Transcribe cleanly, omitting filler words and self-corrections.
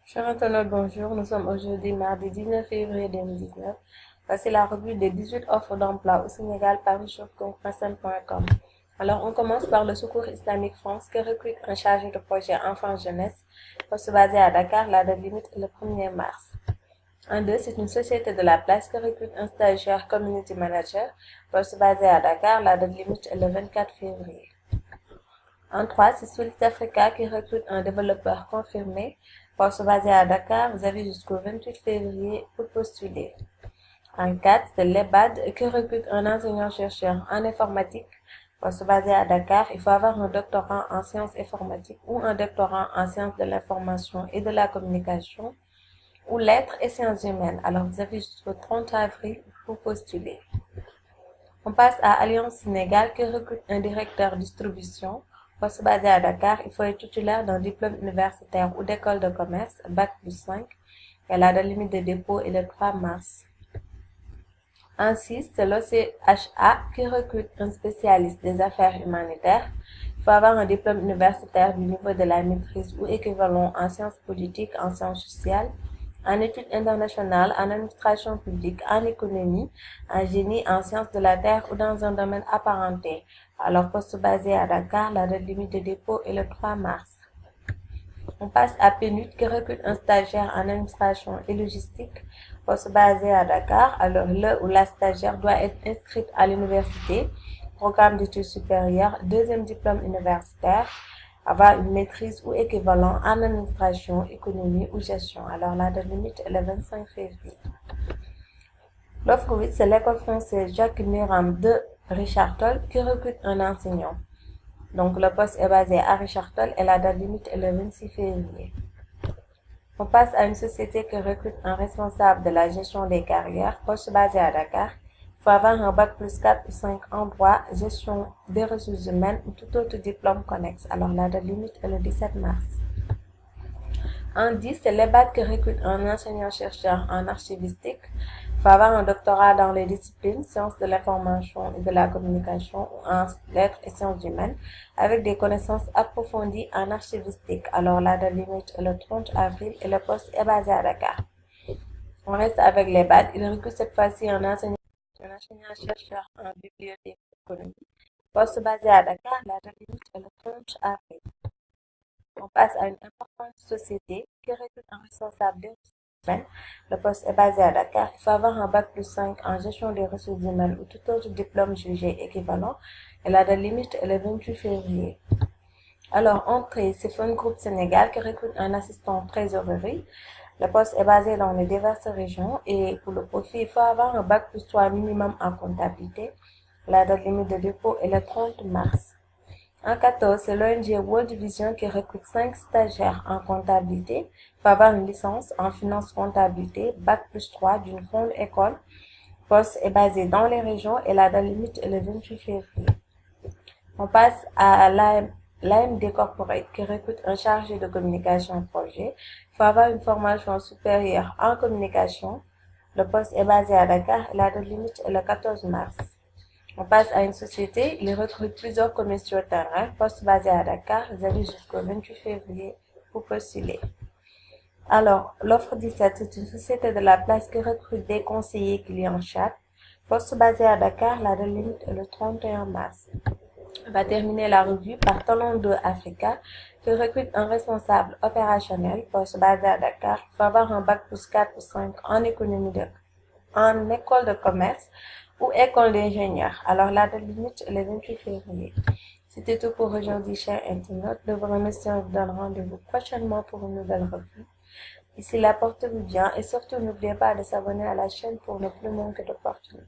Chers internautes, bonjour. Nous sommes aujourd'hui mardi 19 février 2019. Voici la revue des 18 offres d'emploi au Sénégal parues sur concours.com. Alors, on commence par le Secours Islamique France qui recrute un chargé de projet enfants-jeunesse, poste basé à Dakar. La date limite est le 1er mars. En deux, c'est une société de la place qui recrute un stagiaire community manager, poste basé à Dakar. La date limite est le 24 février. En 3, c'est Solid Africa qui recrute un développeur confirmé, poste basé à Dakar. Vous avez jusqu'au 28 février pour postuler. En 4, c'est l'EBAD qui recrute un enseignant-chercheur en informatique, poste basé à Dakar. Il faut avoir un doctorat en sciences informatiques ou un doctorat en sciences de l'information et de la communication ou lettres et sciences humaines. Alors, vous avez jusqu'au 30 avril pour postuler. On passe à Alliance Sénégal qui recrute un directeur distribution, poste basé à Dakar. Il faut être titulaire d'un diplôme universitaire ou d'école de commerce, Bac plus 5, et la date limite de dépôt est le 3 mars. En 6, c'est l'OCHA qui recrute un spécialiste des affaires humanitaires. Il faut avoir un diplôme universitaire du niveau de la maîtrise ou équivalent en sciences politiques, en sciences sociales, en études internationales, en administration publique, en économie, en génie, en sciences de la terre ou dans un domaine apparenté. Alors, poste basé à Dakar, la date limite de dépôt est le 3 mars. On passe à PNUD qui recrute un stagiaire en administration et logistique, poste basé à Dakar. Alors, le ou la stagiaire doit être inscrite à l'université, programme d'études supérieures, deuxième diplôme universitaire, avoir une maîtrise ou équivalent en administration, économie ou gestion. Alors, la date limite est le 25 février. L'offre 8, c'est l'école française Jacques Miram de Richard Toll qui recrute un enseignant. Donc, le poste est basé à Richard Toll et la date limite est le 26 février. On passe à une société qui recrute un responsable de la gestion des carrières, poste basé à Dakar. Il faut avoir un bac plus 4 ou 5 en droit, gestion des ressources humaines ou tout autre diplôme connexe. Alors, la date limite est le 17 mars. En 10, c'est l'EBAD qui recrute un enseignant-chercheur en archivistique. Il faut avoir un doctorat dans les disciplines sciences de l'information et de la communication ou en lettres et sciences humaines avec des connaissances approfondies en archivistique. Alors, la date limite est le 30 avril et le poste est basé à Dakar. On reste avec l'EBAD. Il recrute cette fois-ci un enseignant-chercheur en bibliothèque économique. Poste basé à Dakar, la date limite est le 30 avril. On passe à une importante société qui recrute un responsable des ressources humaines. Le poste est basé à Dakar. Il faut avoir un bac plus 5 en gestion des ressources humaines ou tout autre diplôme jugé équivalent. Et la date limite est le 28 février. Alors, entrée, c'est Fun Group Sénégal qui recrute un assistant trésorerie. Le poste est basé dans les diverses régions et pour le profil, il faut avoir un bac plus 3 minimum en comptabilité. La date limite de dépôt est le 30 mars. En 14, c'est l'ONG World Vision qui recrute 5 stagiaires en comptabilité. Il faut avoir une licence en finance comptabilité, bac plus 3 d'une grande école. Le poste est basé dans les régions et la date limite est le 28 février. On passe à l'AMD Corporate qui recrute un chargé de communication projet. Il faut avoir une formation supérieure en communication. Le poste est basé à Dakar et la date limite est le 14 mars. On passe à une société, ils recrutent plusieurs commerciaux terrain, poste basé à Dakar, vous avez jusqu'au 28 février pour postuler. Alors, l'offre 17, c'est une société de la place qui recrute des conseillers clients chat, poste basé à Dakar, la date limite est le 31 mars. On va terminer la revue par Talon 2 Africa, qui recrute un responsable opérationnel, poste basé à Dakar. Il faut avoir un bac plus 4 ou 5 en en école de commerce ou école d'ingénieur. Alors, la date limite est le 28 février. C'était tout pour aujourd'hui, chers internautes. Je vous remercie et vous donne rendez-vous prochainement pour une nouvelle revue. Ici, la portez-vous bien et surtout, n'oubliez pas de s'abonner à la chaîne pour ne plus manquer d'opportunités.